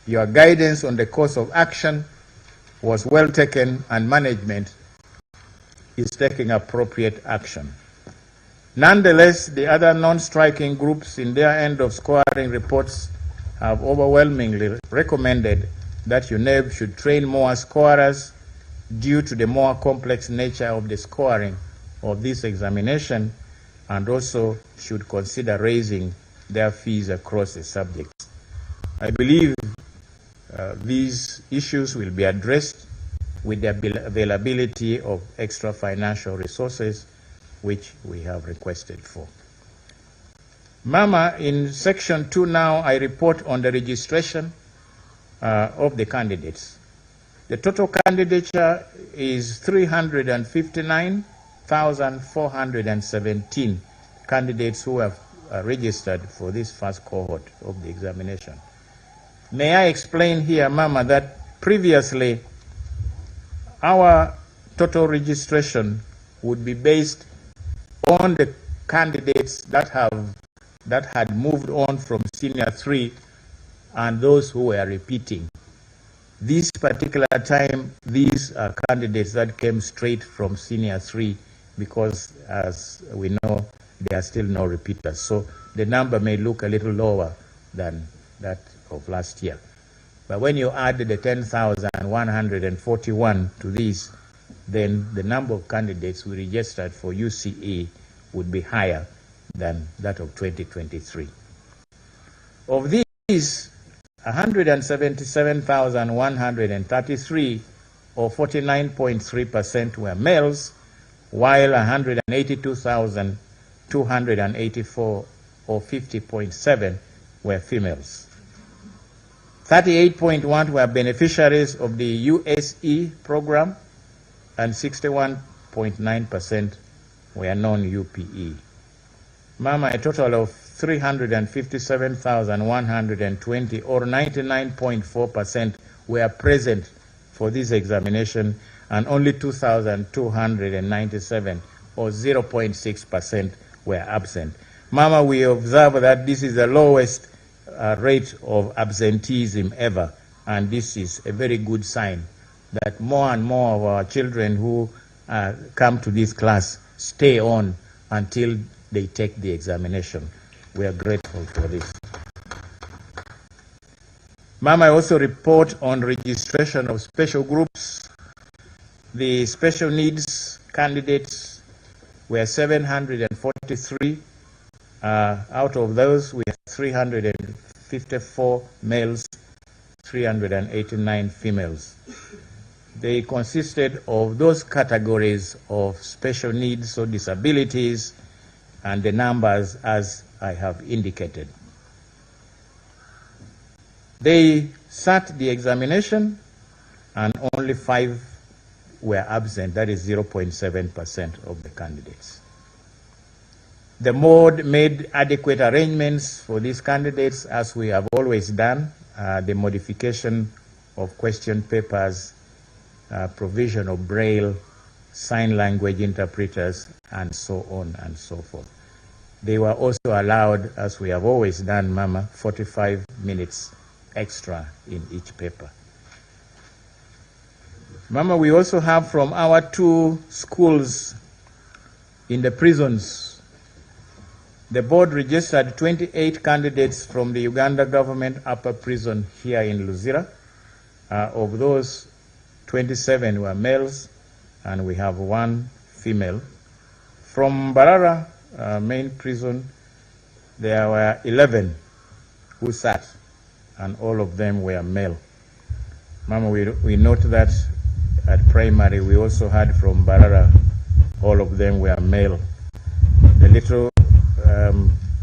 Your guidance on the course of action was well taken, and management is taking appropriate action. Nonetheless, the other non-striking groups in their end of scoring reports have overwhelmingly recommended that UNEB should train more scorers due to the more complex nature of the scoring of this examination, and also should consider raising their fees across the subjects. I believe these issues will be addressed with the availability of extra financial resources, which we have requested for. Mama, in section 2 now, I report on the registration of the candidates. The total candidature is 359,417 candidates who have registered for this first cohort of the examination. May I explain here, Mama, that previously our total registration would be based on the candidates that had moved on from senior 3 and those who were repeating. This particular time, these are candidates that came straight from senior 3 because, as we know, there are still no repeaters. So the number may look a little lower than that of last year. But when you add the 10,141 to these, then the number of candidates we registered for UCE would be higher than that of 2023. Of these, 177,133, or 49.3%, were males, while 182,284, or 50.7%, were females. 38.1 were beneficiaries of the USE program, and 61.9% were non-UPE. Mama, a total of 357,120, or 99.4%, were present for this examination, and only 2,297, or 0.6%, were absent. Mama, we observe that this is the lowest rate of absenteeism ever, and this is a very good sign that more and more of our children who come to this class stay on until they take the examination. We are grateful for this. Mama, I also report on registration of special groups. The special needs candidates were 743. Out of those, we have 354 males, 389 females. They consisted of those categories of special needs or disabilities, and the numbers as I have indicated. They sat the examination, and only 5 were absent. That is 0.7% of the candidates. The board made adequate arrangements for these candidates, as we have always done, the modification of question papers, provision of braille, sign language interpreters, and so on and so forth. They were also allowed, as we have always done, Mama, 45 minutes extra in each paper. Mama, we also have from our 2 schools in the prisons, the board registered 28 candidates from the Uganda government upper prison here in Luzira. Of those, 27 were males, and we have 1 female. From Barara main prison, there were 11 who sat, and all of them were male. Mama, we note that at primary we also had from Barara, all of them were male. The little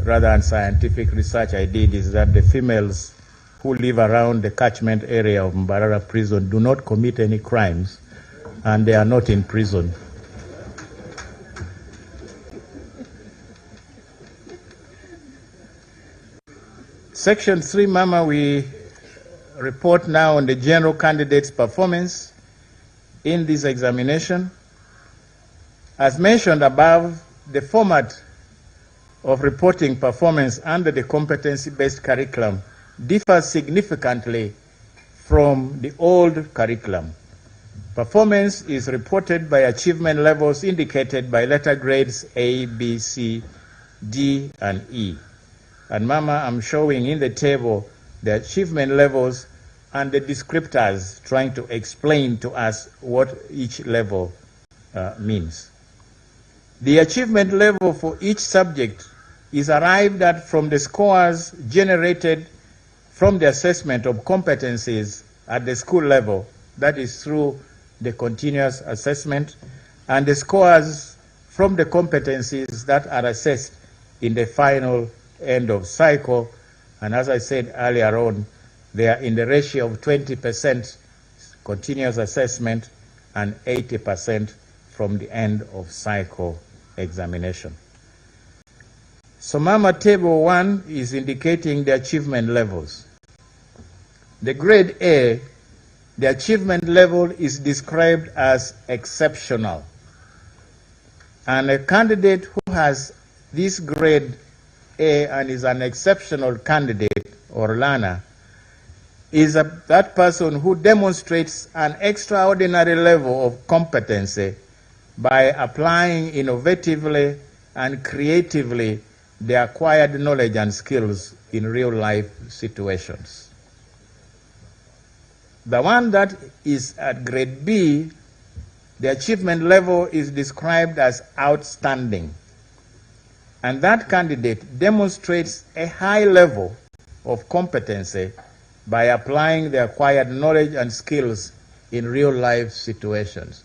rather unscientific research I did is that the females who live around the catchment area of Mbarara prison do not commit any crimes, and they are not in prison. Section 3, Mama, we report now on the general candidates' performance in this examination. As mentioned above, the format of reporting performance under the competency-based curriculum differs significantly from the old curriculum. Performance is reported by achievement levels indicated by letter grades A, B, C, D, and E. And Mama, I'm showing in the table the achievement levels and the descriptors trying to explain to us what each level means. The achievement level for each subject is arrived at from the scores generated from the assessment of competencies at the school level, that is through the continuous assessment, and the scores from the competencies that are assessed in the final end of cycle. And as I said earlier on, they are in the ratio of 20% continuous assessment and 80% from the end of cycle examination. So Mama, table 1 is indicating the achievement levels. The grade A, the achievement level is described as exceptional. And a candidate who has this grade A and is an exceptional candidate or learner is that person who demonstrates an extraordinary level of competency by applying innovatively and creatively the acquired knowledge and skills in real-life situations. The one that is at grade B, the achievement level is described as outstanding. And that candidate demonstrates a high level of competency by applying the acquired knowledge and skills in real-life situations.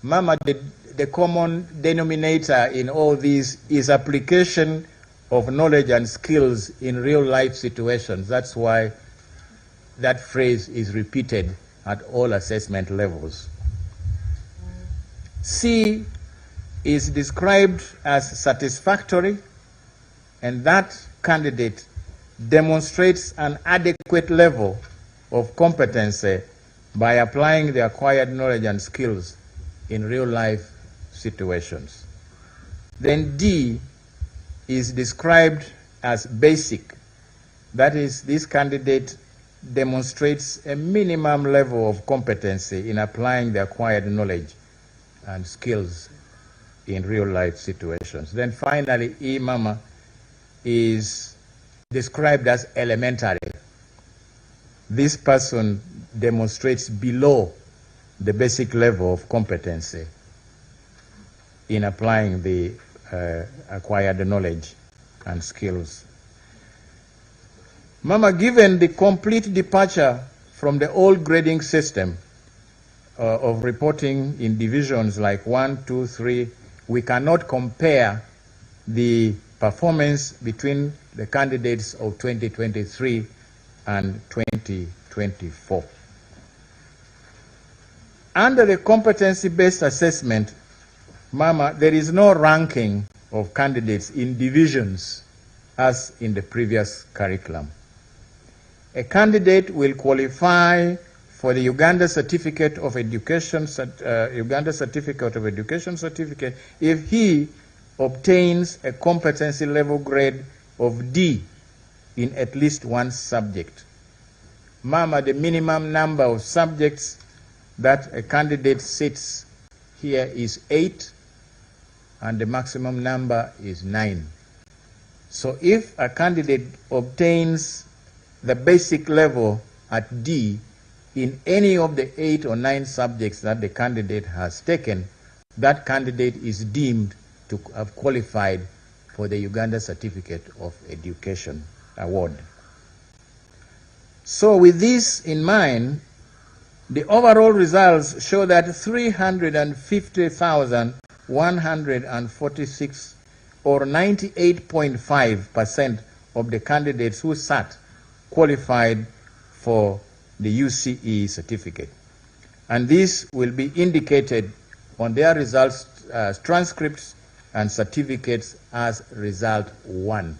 Mama, the common denominator in all these is application of knowledge and skills in real-life situations. That's why that phrase is repeated at all assessment levels. C is described as satisfactory, and that candidate demonstrates an adequate level of competency by applying the acquired knowledge and skills in real-life situations. Then D is described as basic. That is, this candidate demonstrates a minimum level of competency in applying the acquired knowledge and skills in real-life situations. Then finally, E, Mama, is described as elementary. This person demonstrates below the basic level of competency in applying the acquired knowledge and skills. Mama, given the complete departure from the old grading system of reporting in divisions like 1, 2, 3, we cannot compare the performance between the candidates of 2023 and 2024. Under the competency-based assessment, Mama, there is no ranking of candidates in divisions as in the previous curriculum. A candidate will qualify for the Uganda Certificate of Education, certificate if he obtains a competency level grade of D in at least one subject. Mama, the minimum number of subjects that a candidate sits here is 8, and the maximum number is 9. So if a candidate obtains the basic level at D in any of the 8 or 9 subjects that the candidate has taken, that candidate is deemed to have qualified for the Uganda Certificate of Education Award. So with this in mind, the overall results show that 350,146 or 98.5% of the candidates who sat qualified for the UCE certificate. And this will be indicated on their results, transcripts and certificates as result 1.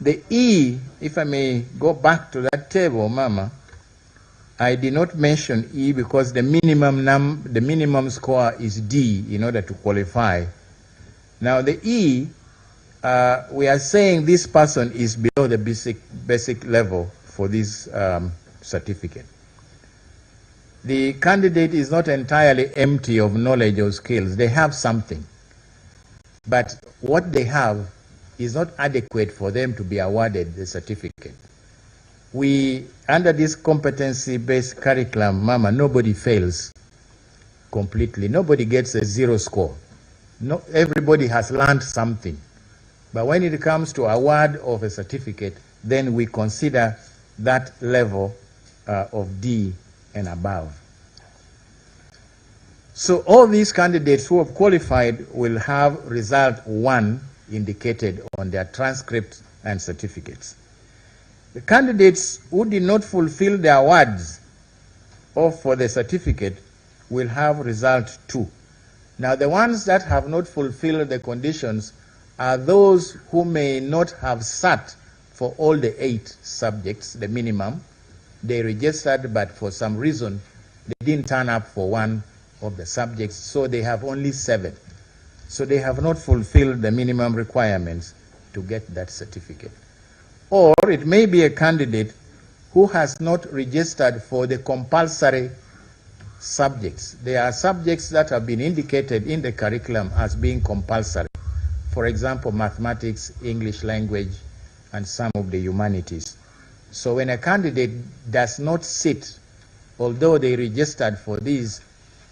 The E, if I may go back to that table, Mama, I did not mention E because the minimum score is D in order to qualify. Now the E, we are saying this person is below the basic level for this certificate. The candidate is not entirely empty of knowledge or skills. They have something. But what they have is not adequate for them to be awarded the certificate. We, under this competency-based curriculum, Mama, nobody fails completely. Nobody gets a 0 score. No, everybody has learned something. But when it comes to award of a certificate, then we consider that level of D and above. So all these candidates who have qualified will have result 1 indicated on their transcript and certificates. The candidates who did not fulfill the awards or for the certificate will have result 2. Now the ones that have not fulfilled the conditions are those who may not have sat for all the 8 subjects, the minimum. They registered, but for some reason they didn't turn up for one of the subjects, so they have only 7. So they have not fulfilled the minimum requirements to get that certificate. Or it may be a candidate who has not registered for the compulsory subjects. There are subjects that have been indicated in the curriculum as being compulsory. For example, mathematics, English language, and some of the humanities. So when a candidate does not sit, although they registered for these,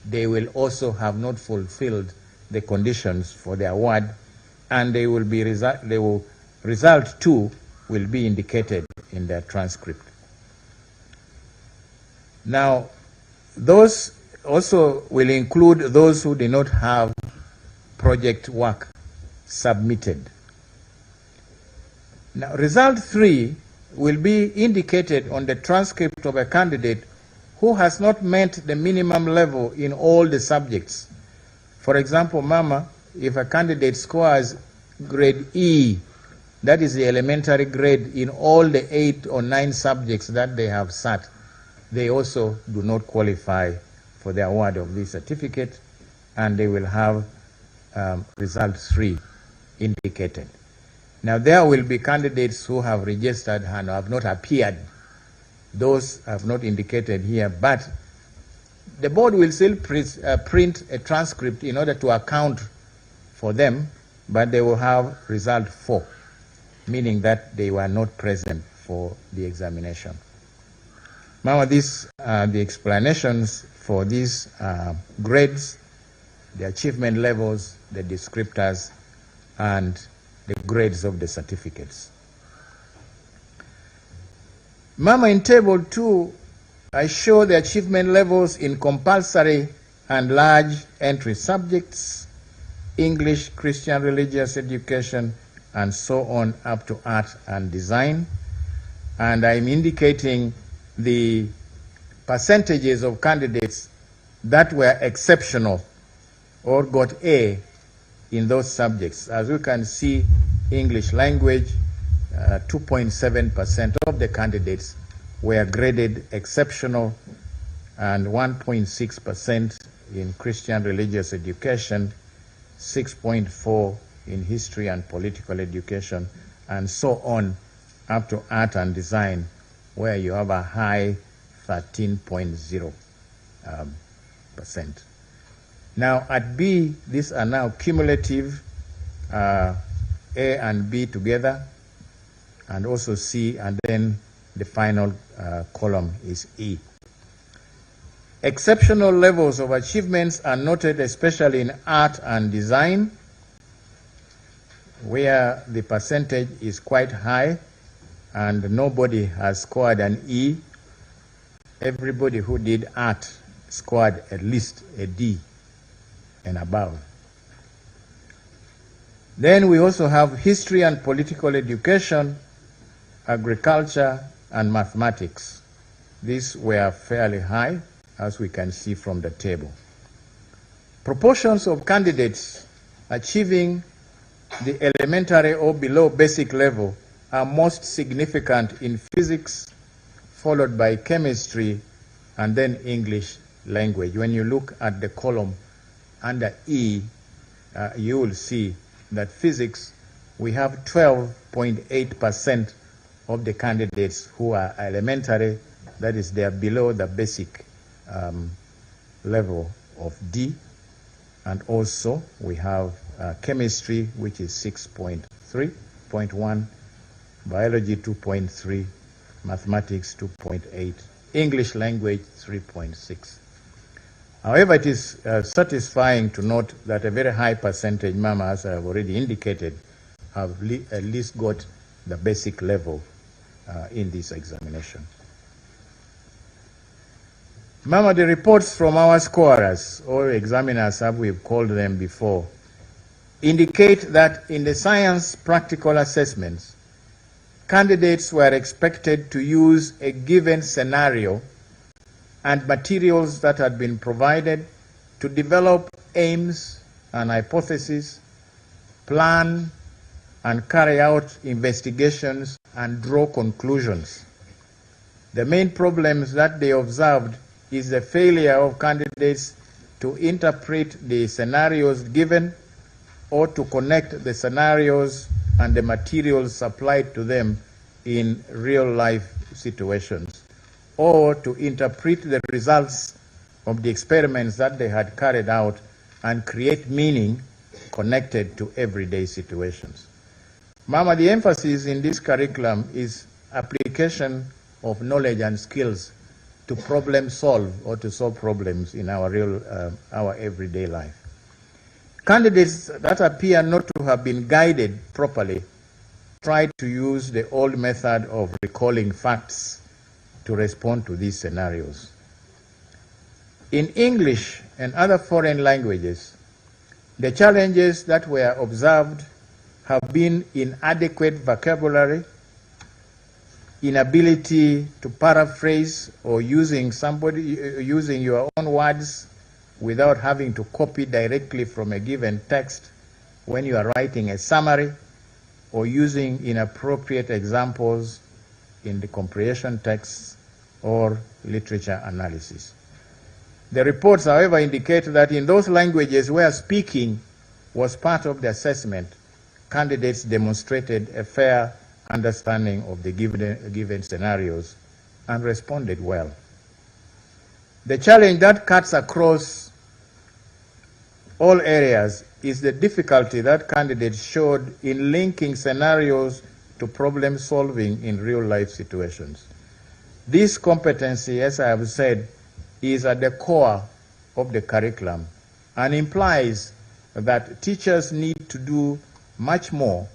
they will also have not fulfilled the conditions for the award, and they will result 2 will be indicated in their transcript. Now, those also will include those who did not have project work submitted. Now, result 3 will be indicated on the transcript of a candidate who has not met the minimum level in all the subjects. For example, Mama, if a candidate scores grade E, that is the elementary grade in all the 8 or 9 subjects that they have sat, they also do not qualify for the award of this certificate, and they will have result 3 indicated. Now there will be candidates who have registered and have not appeared. Those have not indicated here, but the board will still print a transcript in order to account for them, but they will have result 4, meaning that they were not present for the examination. Now these are the explanations for these grades, the achievement levels, the descriptors, and the grades of the certificates. Mama, in table 2, I show the achievement levels in compulsory and large entry subjects, English, Christian religious education, and so on up to art and design. And I'm indicating the percentages of candidates that were exceptional or got A in those subjects. As you can see, English language, 2.7% of the candidates were graded exceptional, and 1.6% in Christian religious education, 6.4% in history and political education, and so on up to art and design, where you have a high 13.0%. Now at B, these are now cumulative, A and B together, and also C, and then the final column is E. Exceptional levels of achievements are noted especially in art and design, where the percentage is quite high and nobody has scored an E. Everybody who did art scored at least a D and above. Then we also have history and political education, agriculture, and mathematics. These were fairly high, as we can see from the table. Proportions of candidates achieving the elementary or below basic level are most significant in physics, followed by chemistry, and then English language. When you look at the column under E, you will see that physics, we have 12.8% of the candidates who are elementary that is, they are below the basic level of D. And also we have chemistry, which is 6.3.1, biology 2.3, mathematics 2.8, English language 3.6. However, it is satisfying to note that a very high percentage, Mama, as I have already indicated, have at least got the basic level in this examination. Mama, the reports from our scorers, or examiners as we've called them before, indicate that in the science practical assessments, candidates were expected to use a given scenario and materials that had been provided to develop aims and hypotheses, plan and carry out investigations and draw conclusions. The main problems that they observed is the failure of candidates to interpret the scenarios given or to connect the scenarios and the materials supplied to them in real-life situations, or to interpret the results of the experiments that they had carried out and create meaning connected to everyday situations. Mama, the emphasis in this curriculum is application of knowledge and skills to problem solve or to solve problems in our everyday life. Candidates that appear not to have been guided properly tried to use the old method of recalling facts to respond to these scenarios. In English and other foreign languages, the challenges that were observed have been inadequate vocabulary, inability to paraphrase or using your own words without having to copy directly from a given text when you are writing a summary, or using inappropriate examples in the comprehension texts or literature analysis. The reports, however, indicate that in those languages where speaking was part of the assessment, candidates demonstrated a fair understanding of the given scenarios and responded well. The challenge that cuts across all areas is the difficulty that candidates showed in linking scenarios to problem solving in real-life situations. This competency, as I have said, is at the core of the curriculum and implies that teachers need to do much more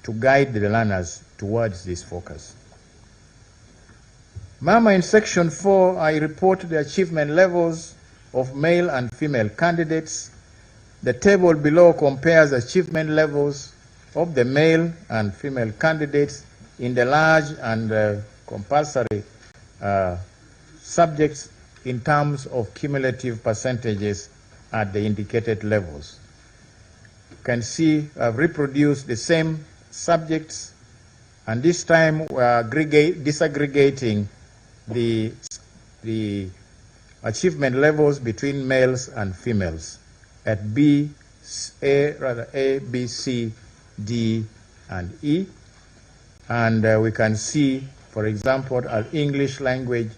to guide the learners towards this focus. Mama, in section 4, I report the achievement levels of male and female candidates. The table below compares achievement levels of the male and female candidates in the large and compulsory subjects in terms of cumulative percentages at the indicated levels. You can see I've reproduced the same subjects, and this time we are disaggregating the achievement levels between males and females at A, B, C, D, and E. And we can see, for example, our English language,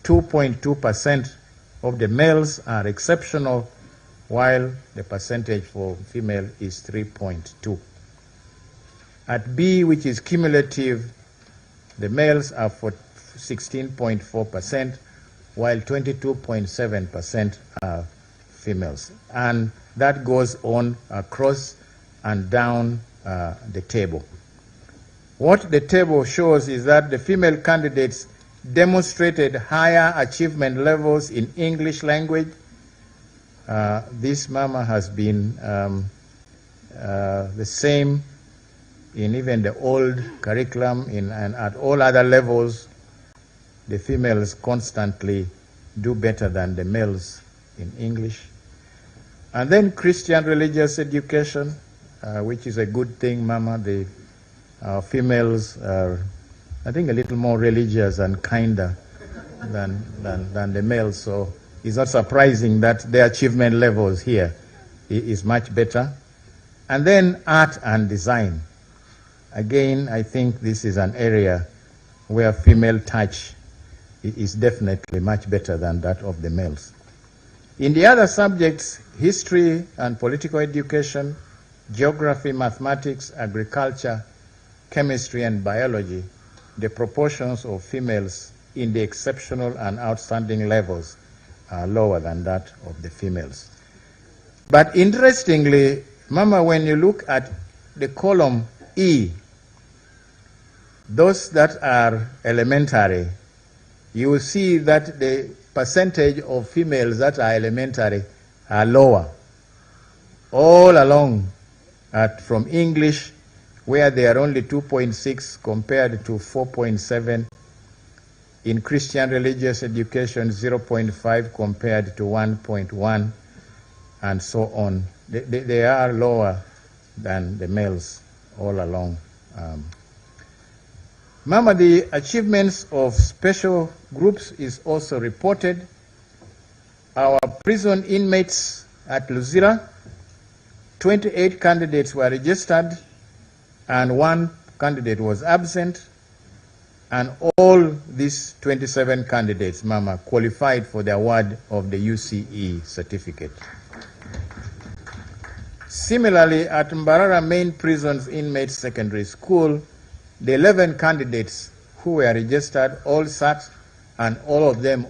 2.2% of the males are exceptional, while the percentage for female is 3.2. At B, which is cumulative, the males are for 16.4%, while 22.7% are females. And that goes on across and down the table. What the table shows is that the female candidates demonstrated higher achievement levels in English language. This, Mama, has been the same in even the old curriculum and at all other levels. The females constantly do better than the males in English. And then Christian religious education, which is a good thing, Mama. The females are, I think, a little more religious and kinder than the males. So it's not surprising that their achievement levels here is much better. And then art and design. Again, I think this is an area where female touch is definitely much better than that of the males. In the other subjects, history and political education, geography, mathematics, agriculture, chemistry, and biology, the proportions of females in the exceptional and outstanding levels are lower than that of the females. But interestingly, Mama, when you look at the column E, those that are elementary, you will see that the percentage of females that are elementary are lower. All along, from English, where they are only 2.6 compared to 4.7. In Christian religious education, 0.5 compared to 1.1, and so on. They are lower than the males all along. Mama, the achievements of special groups is also reported. Our prison inmates at Luzira, 28 candidates were registered and 1 candidate was absent, and all these 27 candidates, Mama, qualified for the award of the UCE certificate. Similarly, at Mbarara Main Prison's Inmates Secondary School, the 11 candidates who were registered all sat, and all of them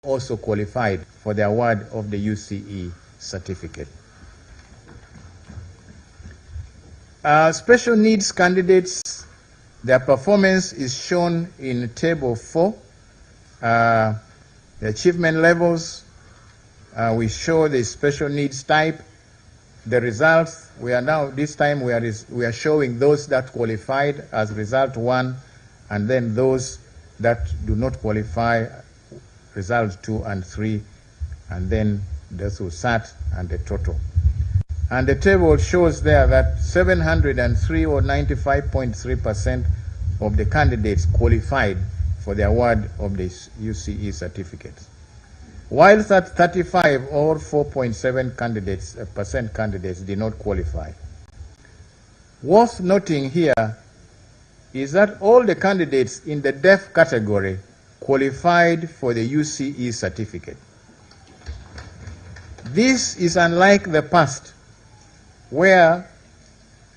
also qualified for the award of the UCE certificate. Special needs candidates, their performance is shown in Table 4. The achievement levels, we show the special needs type. The results, we are now, this time we are showing those that qualified as result 1, and then those that do not qualify, result 2 and 3, and then those who sat and the total. And the table shows there that 703 or 95.3% of the candidates qualified for the award of the UCE certificate, while that 35 or 4.7% candidates did not qualify. Worth noting here is that all the candidates in the deaf category qualified for the UCE certificate. This is unlike the past, where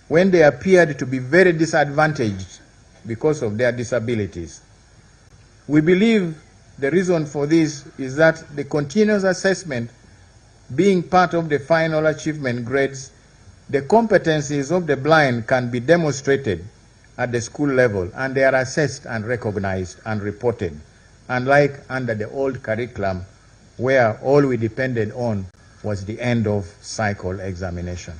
when they appeared to be very disadvantaged because of their disabilities. We believe the reason for this is that the continuous assessment being part of the final achievement grades, the competencies of the blind can be demonstrated at the school level, and they are assessed and recognized and reported, unlike under the old curriculum where all we depended on was the end of cycle examination.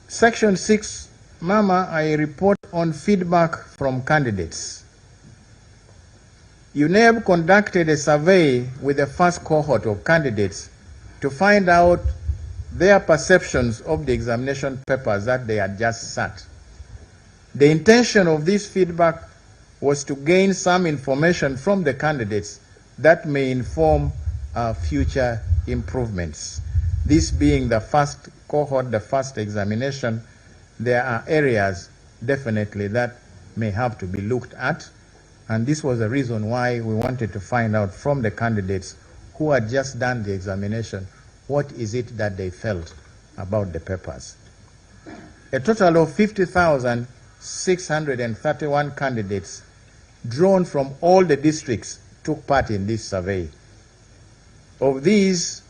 Section 6, Mama, I report on feedback from candidates. UNEB conducted a survey with the first cohort of candidates to find out their perceptions of the examination papers that they had just sat. The intention of this feedback was to gain some information from the candidates that may inform future improvements. This being the first cohort, the first examination, there are areas definitely that may have to be looked at, and this was the reason why we wanted to find out from the candidates who had just done the examination what is it that they felt about the papers. A total of 50,631 candidates drawn from all the districts took part in this survey. Of these,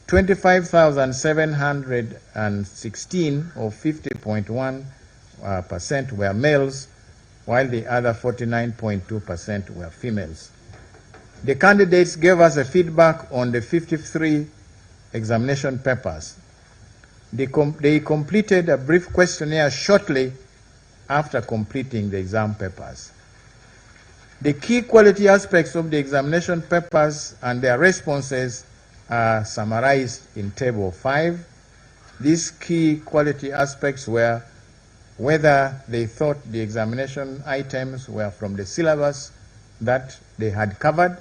25,716 or 50.1% were males, while the other 49.2% were females. The candidates gave us a feedback on the 53 examination papers. They completed a brief questionnaire shortly after completing the exam papers. The key quality aspects of the examination papers and their responses are summarized in Table 5. These key quality aspects were whether they thought the examination items were from the syllabus that they had covered,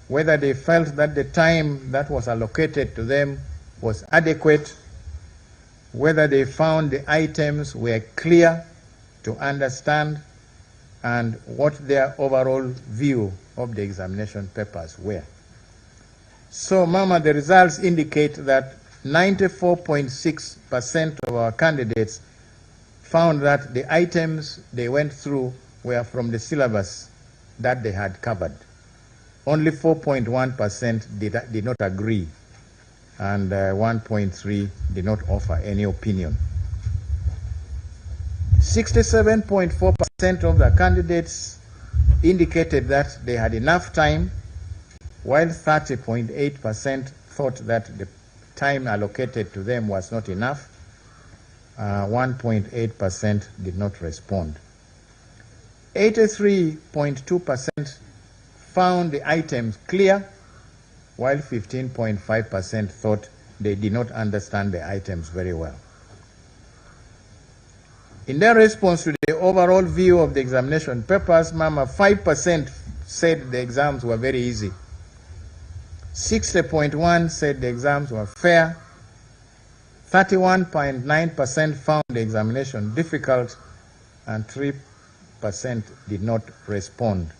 whether they felt that the time that was allocated to them was adequate, whether they found the items were clear to understand, and what their overall view of the examination papers were. So, Mama, the results indicate that 94.6% of our candidates found that the items they went through were from the syllabus that they had covered. Only 4.1% did not agree, and 1.3% did not offer any opinion. 67.4% of the candidates indicated that they had enough time, while 30.8% thought that the time allocated to them was not enough. 1.8% did not respond. 83.2% found the items clear, while 15.5% thought they did not understand the items very well. In their response to the overall view of the examination papers, Mama, 5% said the exams were very easy. 60.1% said the exams were fair. 31.9% found the examination difficult, and 3% did not respond.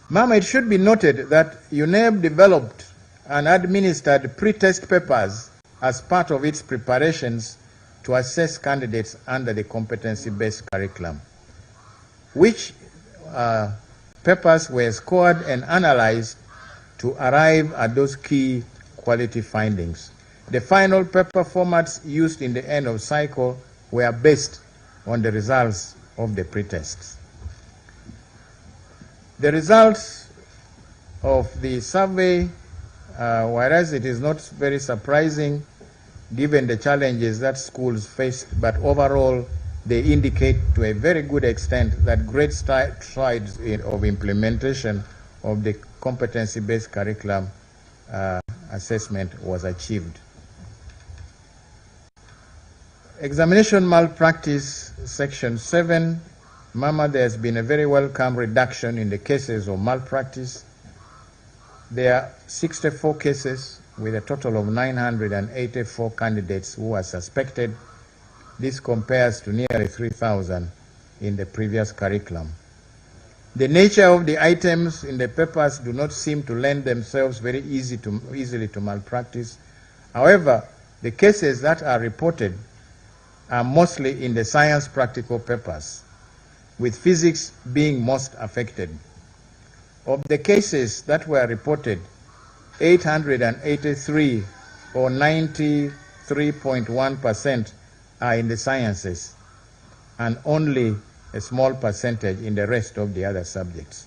Mama, it should be noted that UNEB developed and administered pre-test papers as part of its preparations to assess candidates under the competency-based curriculum, which papers were scored and analyzed to arrive at those key quality findings. The final paper formats used in the end of cycle were based on the results of the pre-tests. The results of the survey, whereas it is not very surprising given the challenges that schools faced, but overall they indicate to a very good extent that great strides of implementation of the competency-based curriculum assessment was achieved. Examination malpractice, section 7. Mama, there has been a very welcome reduction in the cases of malpractice. There are 64 cases with a total of 984 candidates who are suspected. This compares to nearly 3,000 in the previous curriculum. The nature of the items in the papers do not seem to lend themselves very easily to malpractice. However, the cases that are reported are mostly in the science practical papers, with physics being most affected. Of the cases that were reported, 883 or 93.1% are in the sciences, and only a small percentage in the rest of the other subjects.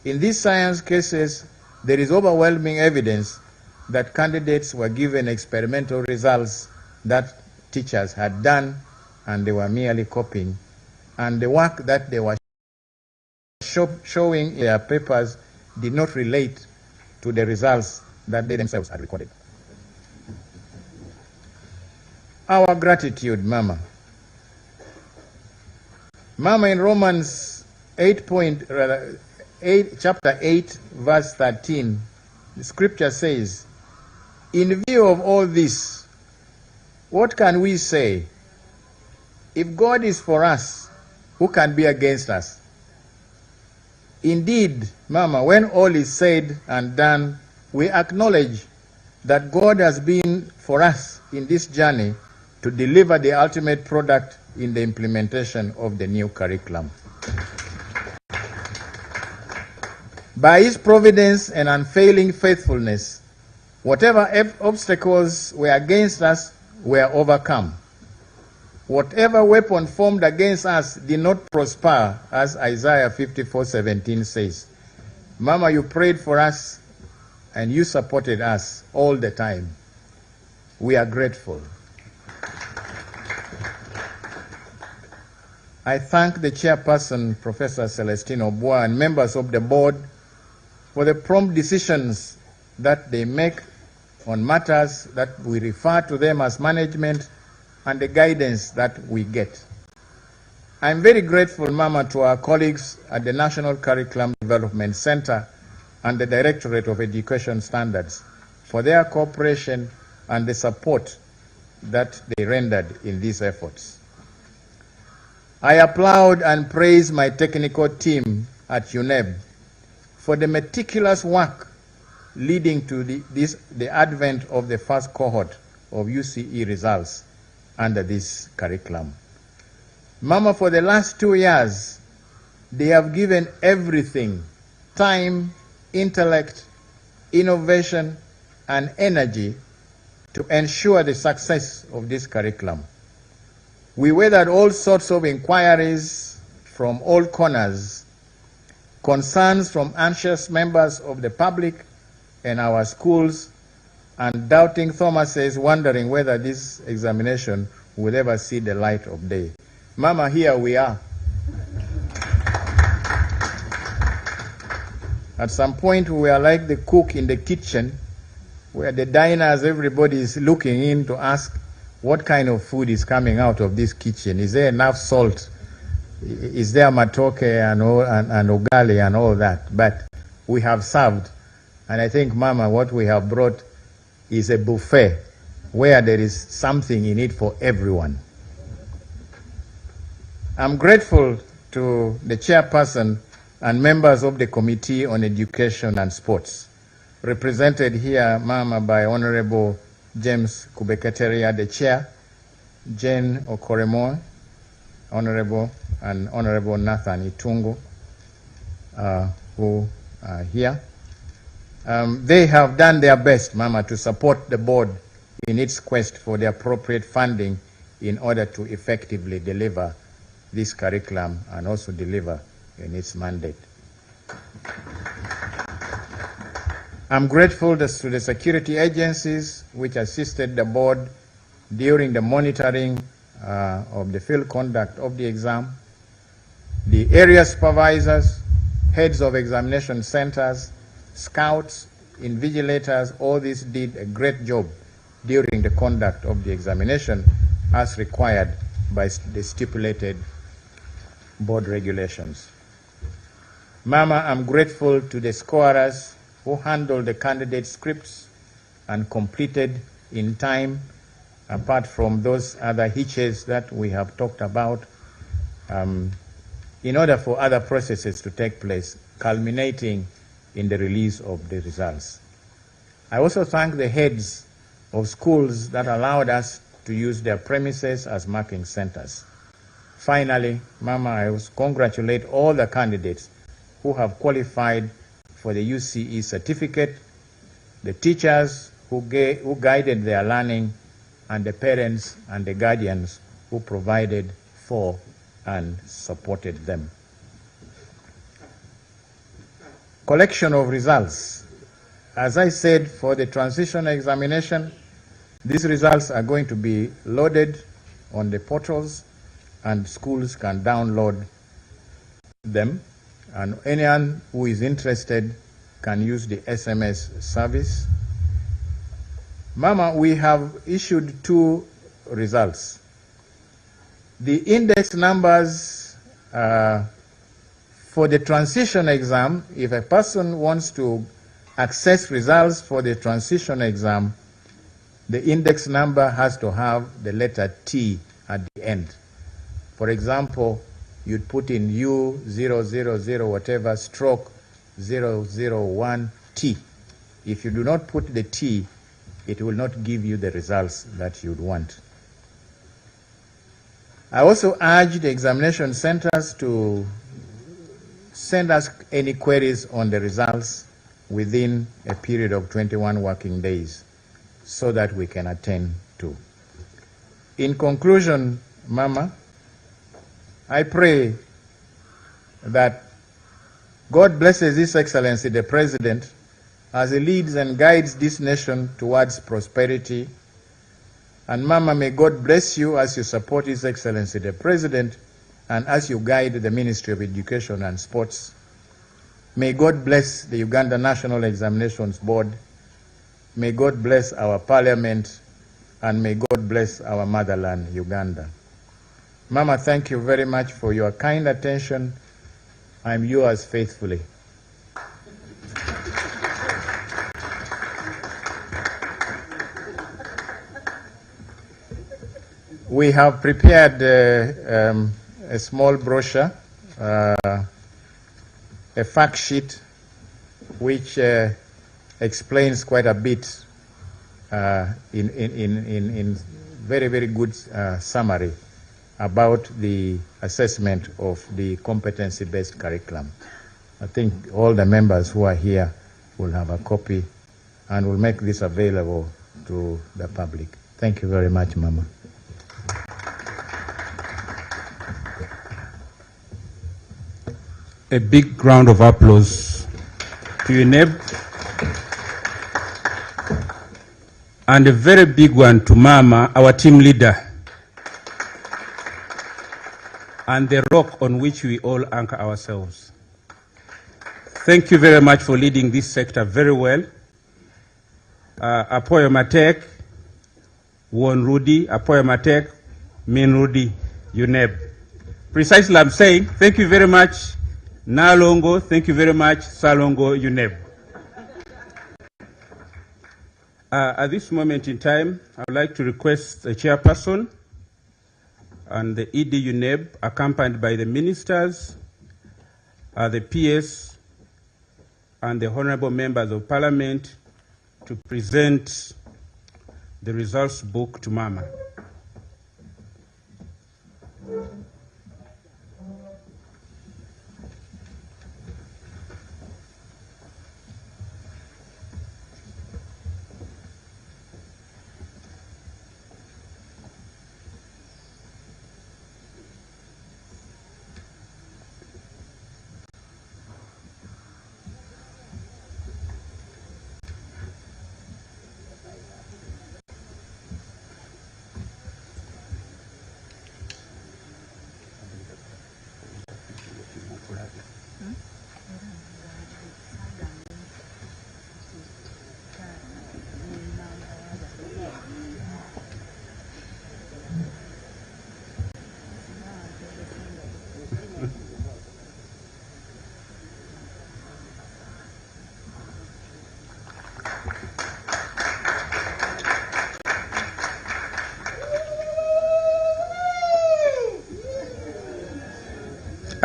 In these science cases, there is overwhelming evidence that candidates were given experimental results that teachers had done, and they were merely copying, and the work that they were showing in their papers did not relate to the results that they themselves had recorded. Our gratitude, Mama. Mama, in Romans chapter 8, verse 13, the scripture says, in view of all this, what can we say? If God is for us, who can be against us? Indeed, Mama, when all is said and done, we acknowledge that God has been for us in this journey to deliver the ultimate product in the implementation of the new curriculum. By His providence and unfailing faithfulness, whatever obstacles were against us were overcome. Whatever weapon formed against us did not prosper, as Isaiah 54:17 says. Mama, you prayed for us and you supported us all the time. We are grateful. I thank the chairperson, Professor Celestine Obua, and members of the board for the prompt decisions that they make on matters that we refer to them as management, and the guidance that we get. I'm very grateful, Mama, to our colleagues at the National Curriculum Development Center and the Directorate of Education Standards for their cooperation and the support that they rendered in these efforts. I applaud and praise my technical team at UNEB for the meticulous work leading to the advent of the first cohort of UCE results under this curriculum. Mama, for the last 2 years, they have given everything, time, intellect, innovation, and energy to ensure the success of this curriculum. We weathered all sorts of inquiries from all corners, concerns from anxious members of the public and our schools, and doubting Thomases wondering whether this examination will ever see the light of day. Mama, here we are. At some point, we are like the cook in the kitchen, where the diners, everybody is looking in to ask what kind of food is coming out of this kitchen. Is there enough salt? Is there matoke and ugali and all that? But we have served. And I think, Mama, what we have brought is a buffet where there is something in it for everyone. I'm grateful to the chairperson and members of the Committee on Education and Sports, represented here, Mama, by Honorable James Kubeketeria, the chair, Jane Okoremo, Honorable, and Honorable Nathan Itungu, who are here. They have done their best, Mama, to support the board in its quest for the appropriate funding in order to effectively deliver this curriculum and also deliver in its mandate. I'm grateful to the security agencies which assisted the board during the monitoring of the field conduct of the exam, the area supervisors, heads of examination centers, scouts, invigilators. All these did a great job during the conduct of the examination as required by the stipulated board regulations. Mama, I'm grateful to the scorers who handled the candidate scripts and completed in time, apart from those other hitches that we have talked about, in order for other processes to take place, culminating in the release of the results. I also thank the heads of schools that allowed us to use their premises as marking centers. Finally, Mama, I also congratulate all the candidates who have qualified for the UCE certificate, the teachers who guided their learning, and the parents and the guardians who provided for and supported them. Collection of results. As I said, for the transition examination, these results are going to be loaded on the portals and schools can download them, and anyone who is interested can use the SMS service. Mama, we have issued 2 results. The index numbers for the transition exam, if a person wants to access results for the transition exam, the index number has to have the letter T at the end. For example, you'd put in U000 whatever stroke 001T. If you do not put the T, it will not give you the results that you'd want. I also urge the examination centers to send us any queries on the results within a period of 21 working days so that we can attend to. In conclusion, Mama, I pray that God blesses His Excellency the President as he leads and guides this nation towards prosperity. And Mama, may God bless you as you support His Excellency the President and as you guide the Ministry of Education and Sports. May God bless the Uganda National Examinations Board. May God bless our Parliament, and may God bless our motherland, Uganda. Mama, thank you very much for your kind attention. I'm yours faithfully. We have prepared a small brochure, a fact sheet, which explains quite a bit in very, very good summary about the assessment of the competency-based curriculum. I think all the members who are here will have a copy and will make this available to the public. Thank you very much, Mama. A big round of applause to UNEB. And a very big one to Mama, our team leader, and the rock on which we all anchor ourselves. Thank you very much for leading this sector very well. Apoyo Matek, Won Rudy, Apoyo Matek, Min Rudy, UNEB. Precisely I'm saying, thank you very much, Nalongo, thank you very much, Salongo, UNEB. At this moment in time, I would like to request the chairperson and the ED UNEB, accompanied by the ministers, the PS, and the honorable members of parliament, to present the results book to Mama.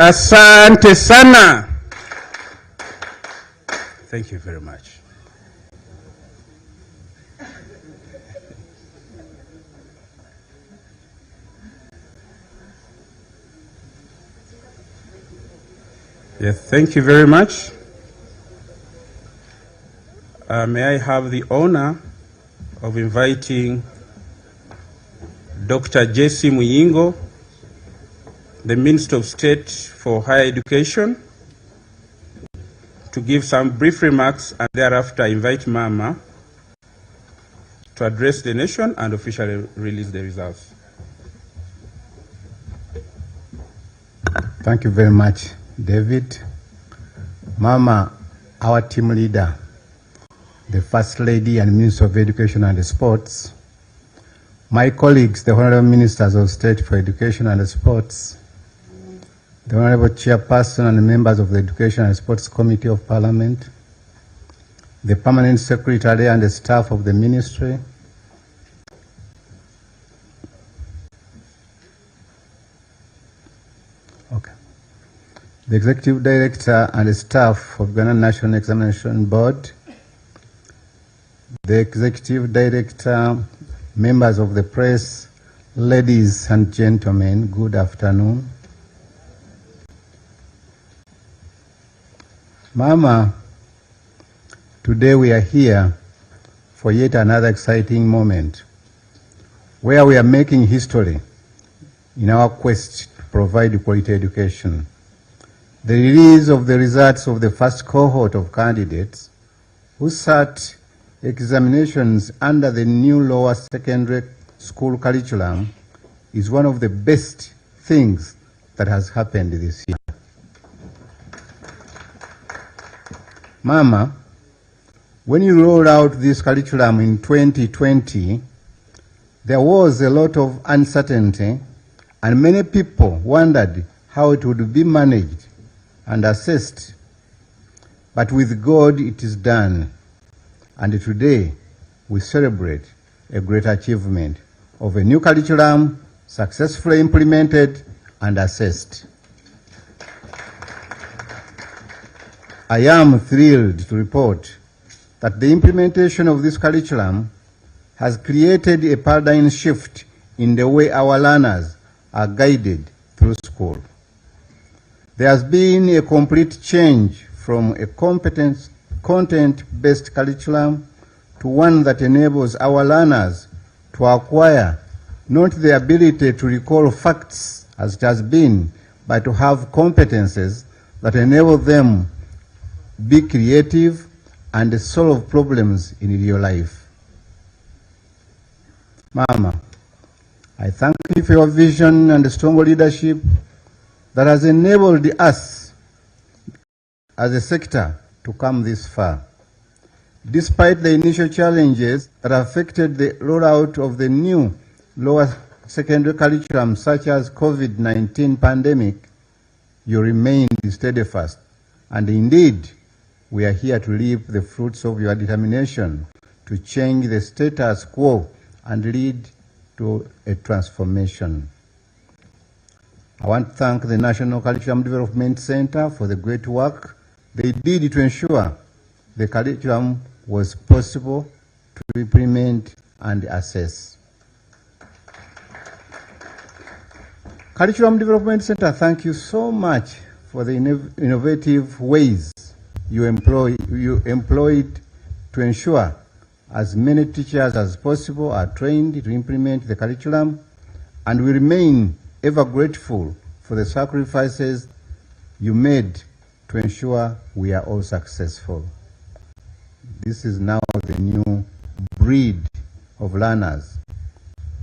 Asante sana. Thank you very much. Yes, thank you very much. May I have the honor of inviting Dr. J.C. Muyingo, the Minister of State for Higher Education, to give some brief remarks, and thereafter invite Mama to address the nation and officially release the results. Thank you very much, David. Mama, our team leader, the First Lady and Minister of Education and Sports, my colleagues, the Honorable Ministers of State for Education and Sports, the Honorable Chairperson and members of the Education and Sports Committee of Parliament, the Permanent Secretary and the staff of the Ministry, the Executive Director and the staff of Ghana National Examination Board, the Executive Director, members of the press, ladies and gentlemen, good afternoon. Mama, today we are here for yet another exciting moment where we are making history in our quest to provide quality education. The release of the results of the first cohort of candidates who sat examinations under the new lower secondary school curriculum is one of the best things that has happened this year. Mama, when you rolled out this curriculum in 2020, there was a lot of uncertainty and many people wondered how it would be managed and assessed. But with God it is done. And today we celebrate a great achievement of a new curriculum successfully implemented and assessed. I am thrilled to report that the implementation of this curriculum has created a paradigm shift in the way our learners are guided through school. There has been a complete change from a content-based curriculum to one that enables our learners to acquire not the ability to recall facts as it has been, but to have competences that enable them be creative and solve problems in real life. Mama, I thank you for your vision and strong leadership that has enabled us as a sector to come this far. Despite the initial challenges that affected the rollout of the new lower secondary curriculum, such as COVID-19 pandemic, you remained steadfast. And indeed, we are here to reap the fruits of your determination to change the status quo and lead to a transformation. I want to thank the National Curriculum Development Center for the great work they did to ensure the curriculum was possible to implement and assess. Curriculum Development Center, thank you so much for the innovative ways you employed to ensure as many teachers as possible are trained to implement the curriculum, and we remain ever grateful for the sacrifices you made to ensure we are all successful. This is now the new breed of learners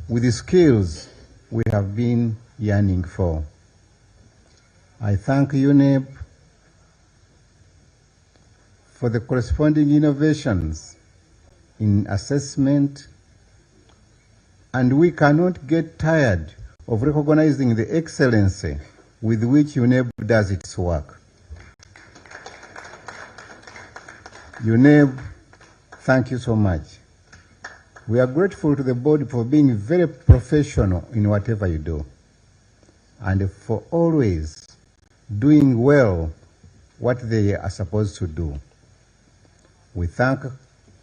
with the skills we have been yearning for. I thank UNEP for the corresponding innovations in assessment, and we cannot get tired of recognizing the excellency with which UNEP does its work. UNEP, thank you so much. We are grateful to the board for being very professional in whatever you do, and for always doing well what they are supposed to do. We thank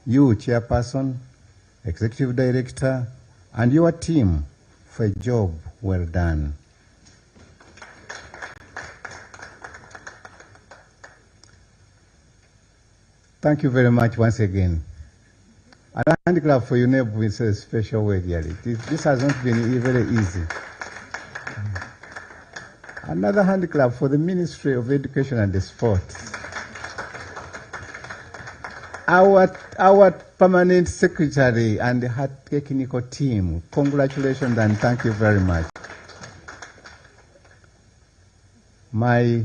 you, Chairperson, Executive Director, and your team for a job well done. Thank you very much once again. And a hand clap for UNEP with a special way, really. This has not been very easy. Another hand clap for the Ministry of Education and Sport. Our permanent secretary and her technical team, congratulations and thank you very much. My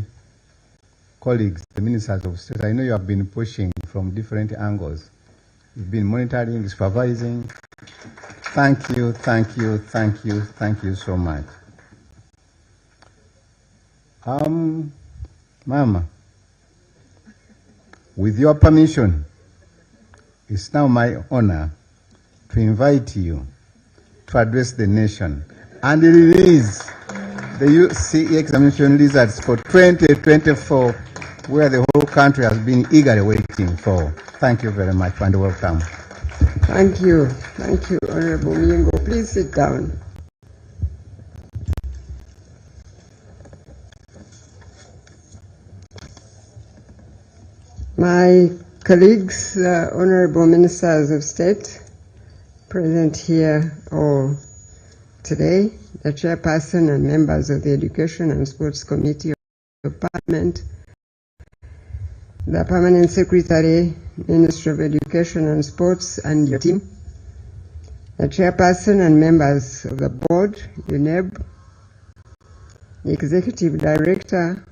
colleagues, the ministers of state, I know you have been pushing from different angles. You've been monitoring, supervising. Thank you, thank you, thank you, thank you so much. Mama, with your permission, it's now my honor to invite you to address the nation and release the UCE examination results for 2024, where the whole country has been eagerly waiting for. Thank you very much and welcome. Thank you, Honorable Miengo. Please sit down. My colleagues, Honorable Ministers of State, present here all today, the Chairperson and members of the Education and Sports Committee of Parliament, the Permanent Secretary, Ministry of Education and Sports and your team, the Chairperson and members of the Board, UNEB, the Executive Director,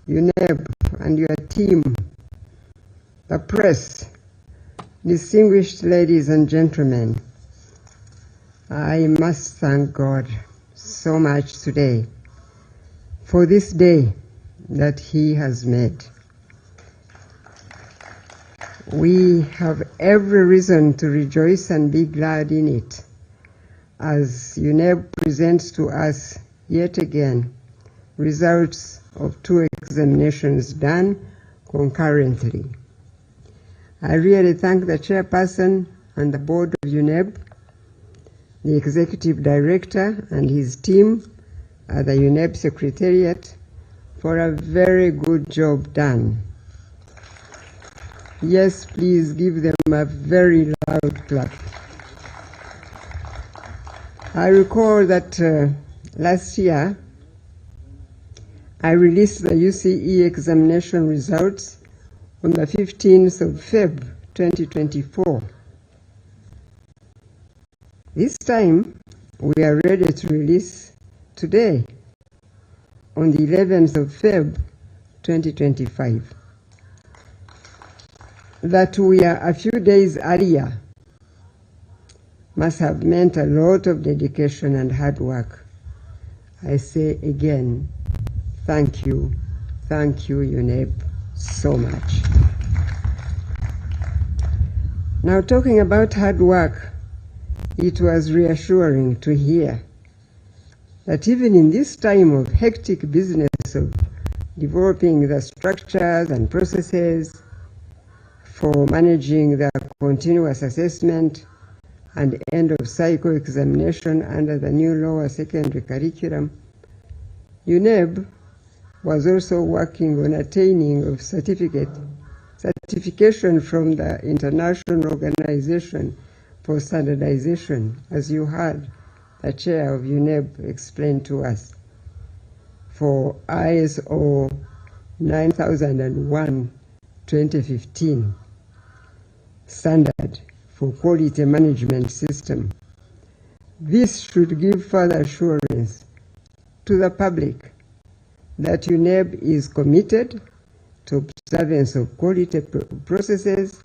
UNEB and your team, the press, distinguished ladies and gentlemen, I must thank God so much today for this day that He has made. We have every reason to rejoice and be glad in it, as UNEB presents to us yet again results of 2 examinations done concurrently. I really thank the chairperson and the board of UNEB, the executive director and his team at the UNEB Secretariat for a very good job done. Yes, please give them a very loud clap. I recall that last year I released the UCE examination results on the 15th of February 2024. This time we are ready to release today on the 11th of February 2025. That we are a few days earlier must have meant a lot of dedication and hard work. I say again, thank you, UNEB, so much. Now, talking about hard work, it was reassuring to hear that even in this time of hectic business of developing the structures and processes for managing the continuous assessment and end-of-cycle examination under the new lower secondary curriculum, UNEB was also working on attaining of certification from the International Organization for Standardization, as you heard the chair of UNEB explain to us, for ISO 9001-2015 standard for quality management system. This should give further assurance to the public that UNEB is committed to observance of quality processes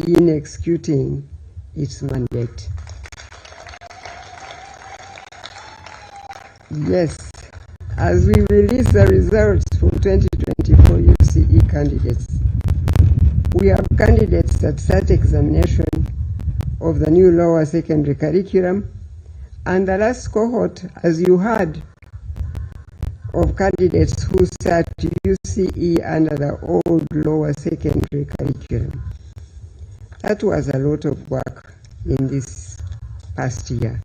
in executing its mandate. Yes, as we release the results for 2024 UCE candidates, we have candidates that sat examination of the new lower secondary curriculum, and the last cohort, as you heard, of candidates who sat UCE under the old lower secondary curriculum. That was a lot of work in this past year.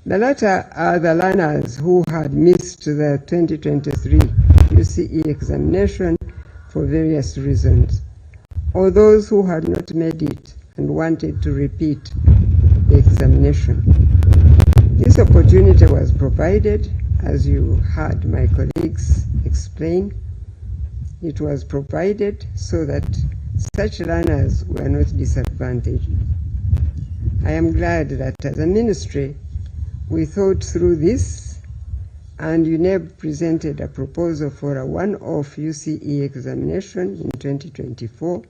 The latter are the learners who had missed the 2023 UCE examination for various reasons, or those who had not made it and wanted to repeat the examination. This opportunity was provided, as you heard my colleagues explain. It was provided so that such learners were not disadvantaged. I am glad that as a ministry, we thought through this, and UNEB presented a proposal for a one-off UCE examination in 2024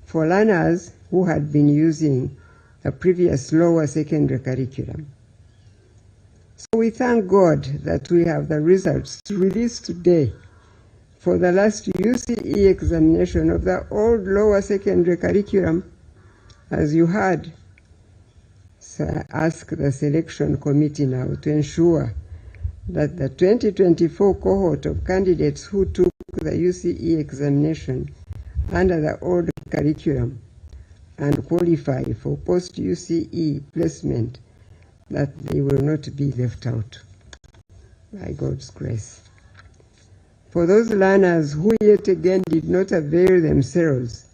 for learners who had been using the previous lower secondary curriculum. So we thank God that we have the results to release today for the last UCE examination of the old lower secondary curriculum, as you heard. So I ask the selection committee now to ensure that the 2024 cohort of candidates who took the UCE examination under the old curriculum and qualify for post-UCE placement, that they will not be left out, by God's grace. For those learners who yet again did not avail themselves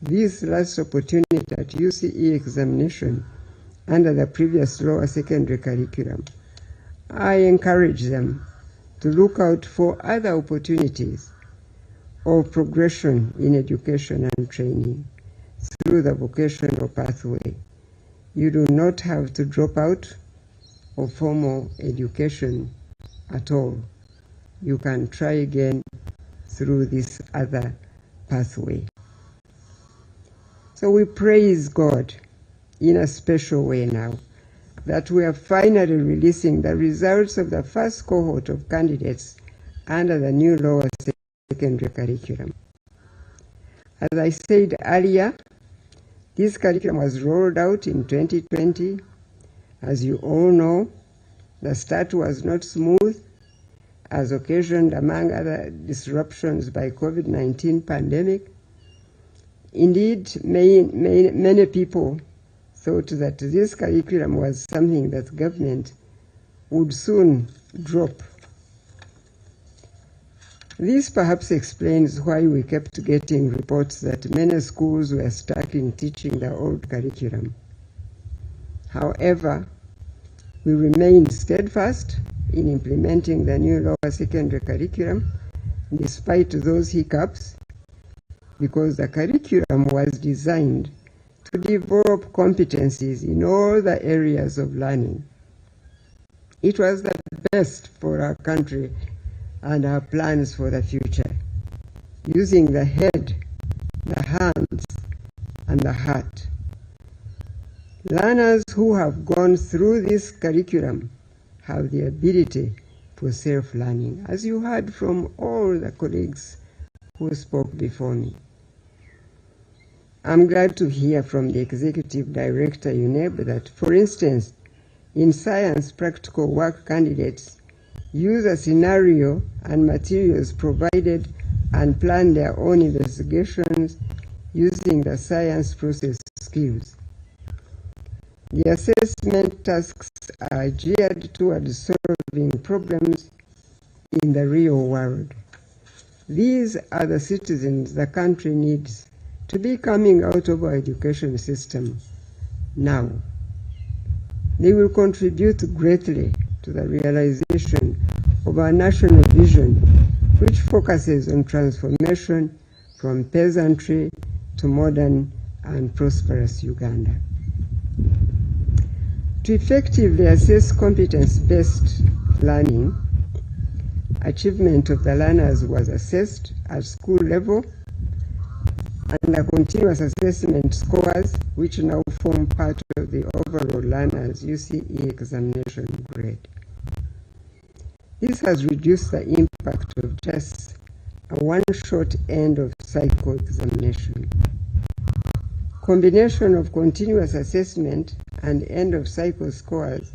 this last opportunity at UCE examination under the previous lower secondary curriculum, I encourage them to look out for other opportunities of progression in education and training through the vocational pathway. You do not have to drop out of formal education at all. You can try again through this other pathway. So we praise God in a special way now that we are finally releasing the results of the first cohort of candidates under the new lower secondary curriculum. As I said earlier, this curriculum was rolled out in 2020, as you all know, The start was not smooth, as occasioned, among other disruptions, by COVID-19 pandemic. Indeed, many people thought that this curriculum was something that government would soon drop. This perhaps explains why we kept getting reports that many schools were stuck in teaching the old curriculum. However, we remained steadfast in implementing the new lower secondary curriculum despite those hiccups, because the curriculum was designed to develop competencies in all the areas of learning. It was the best for our country and our plans for the future, using the head, the hands, and the heart. Learners who have gone through this curriculum have the ability for self-learning, as you heard from all the colleagues who spoke before me. I'm glad to hear from the Executive Director, UNEB, that, for instance, in science practical work, candidates use a scenario and materials provided and plan their own investigations using the science process skills. The assessment tasks are geared towards solving problems in the real world. These are the citizens the country needs to be coming out of our education system now. They will contribute greatly to the realization of our national vision, which focuses on transformation from peasantry to modern and prosperous Uganda. To effectively assess competence-based learning, achievement of the learners was assessed at school level, and the continuous assessment scores, which now form part of the overall learners' UCE examination grade. This has reduced the impact of just a one-shot end of cycle examination. Combination of continuous assessment and end of cycle scores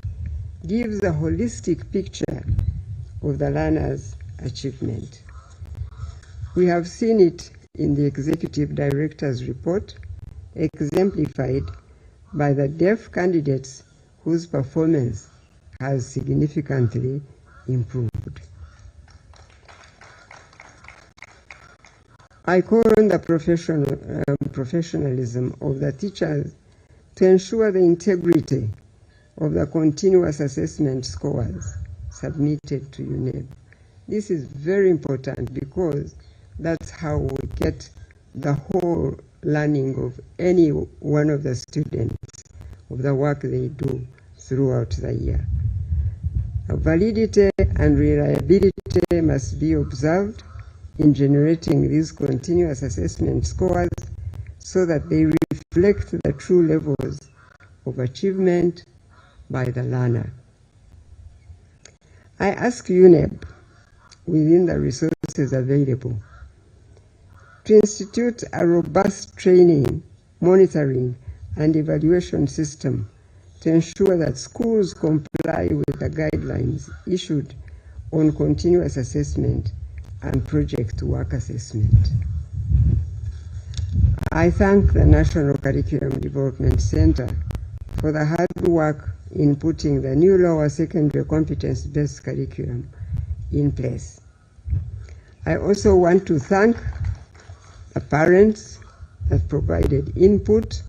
gives a holistic picture of the learner's achievement. We have seen it in the Executive Director's report, exemplified by the deaf candidates whose performance has significantly improved. I call on the professionalism of the teachers to ensure the integrity of the continuous assessment scores submitted to UNEB. This is very important because that's how we get the whole learning of any one of the students of the work they do throughout the year. Validity and reliability must be observed in generating these continuous assessment scores so that they reflect the true levels of achievement by the learner. I ask UNEB, within the resources available, to institute a robust training, monitoring, and evaluation system to ensure that schools comply with the guidelines issued on continuous assessment and project work assessment. I thank the National Curriculum Development Center for the hard work in putting the new lower secondary competence-based curriculum in place. I also want to thank the parents that provided input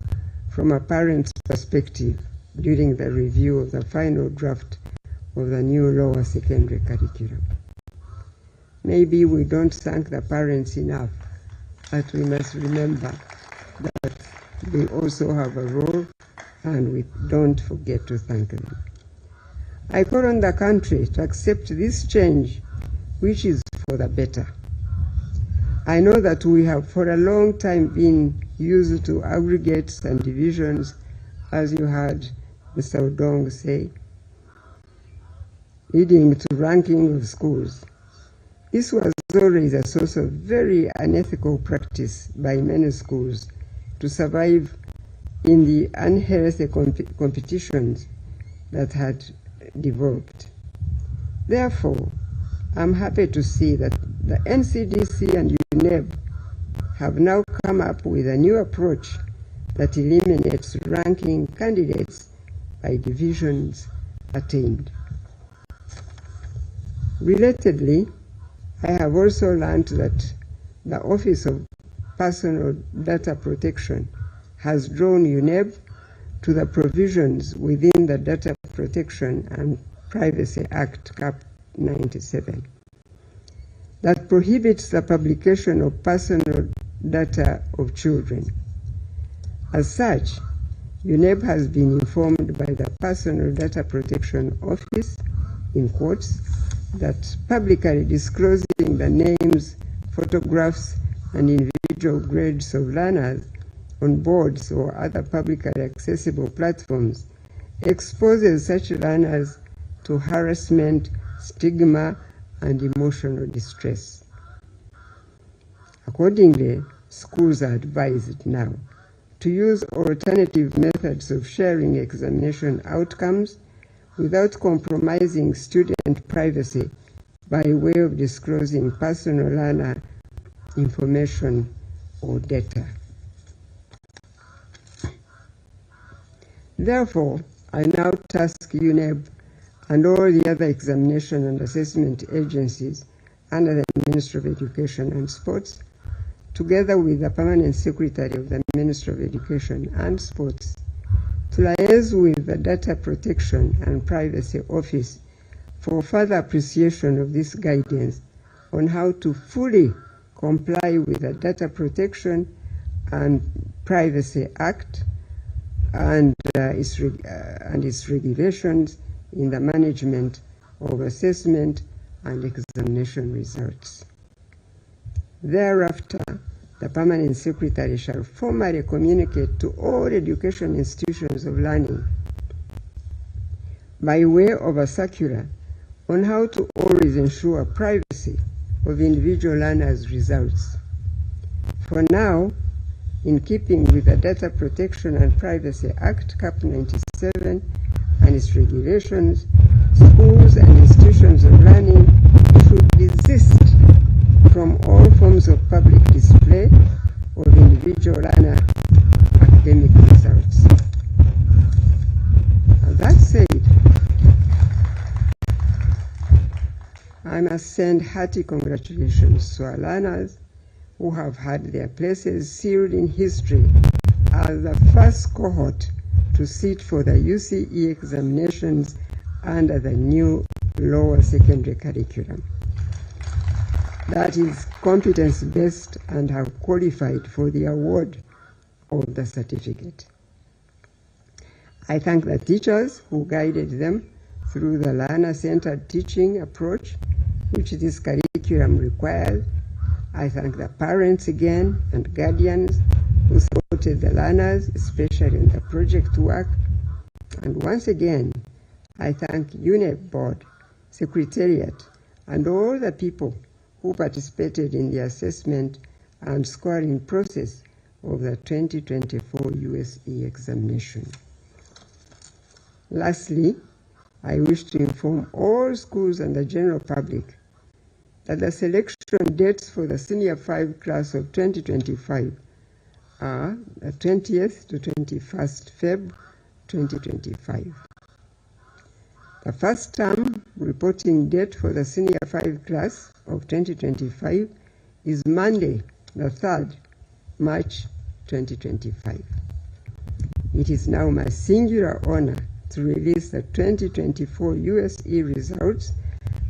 from a parent's perspective during the review of the final draft of the new lower secondary curriculum. Maybe we don't thank the parents enough, but we must remember that they also have a role, and we don't forget to thank them. I call on the country to accept this change, which is for the better. I know that we have for a long time been used to aggregates and divisions, as you heard Mr. Odong say, leading to ranking of schools. This was always a source of very unethical practice by many schools to survive in the unhealthy competitions that had developed. Therefore, I'm happy to see that the NCDC and UNEB have now come up with a new approach that eliminates ranking candidates by divisions attained. Relatedly, I have also learned that the Office of Personal Data Protection has drawn UNEB to the provisions within the Data Protection and Privacy Act Cap 97 that prohibits the publication of personal data of children. As such, UNEB has been informed by the Personal Data Protection Office, in quotes, that publicly disclosing the names, photographs, and individual grades of learners on boards or other publicly accessible platforms exposes such learners to harassment, stigma, and emotional distress. Accordingly, schools are advised now to use alternative methods of sharing examination outcomes without compromising student privacy by way of disclosing personal learner information or data. Therefore, I now task UNEB and all the other examination and assessment agencies under the Ministry of Education and Sports, together with the Permanent Secretary of the Ministry of Education and Sports, to liaise with the Data Protection and Privacy Office for further appreciation of this guidance on how to fully comply with the Data Protection and Privacy Act and its regulations in the management of assessment and examination results. Thereafter, the Permanent Secretary shall formally communicate to all education institutions of learning by way of a circular on how to always ensure privacy of individual learners' results. For now, in keeping with the Data Protection and Privacy Act, Cap 97, and its regulations, schools and institutions of learning should desist from all forms of public display of individual learner academic results. And that said, I must send hearty congratulations to our learners who have had their places sealed in history as the first cohort to sit for the UCE examinations under the new lower secondary curriculum. That is competence-based and have qualified for the award of the certificate. I thank the teachers who guided them through the learner-centered teaching approach which this curriculum requires. I thank the parents again and guardians who supported the learners, especially in the project work. And once again, I thank UNEB Board, Secretariat, and all the people who participated in the assessment and scoring process of the 2024 USE examination. Lastly, I wish to inform all schools and the general public that the selection dates for the Senior 5 class of 2025 are the 20th to 21st Feb 2025. The first term reporting date for the Senior 5 class of 2025 is Monday, the 3rd March 2025. It is now my singular honor to release the 2024 USE results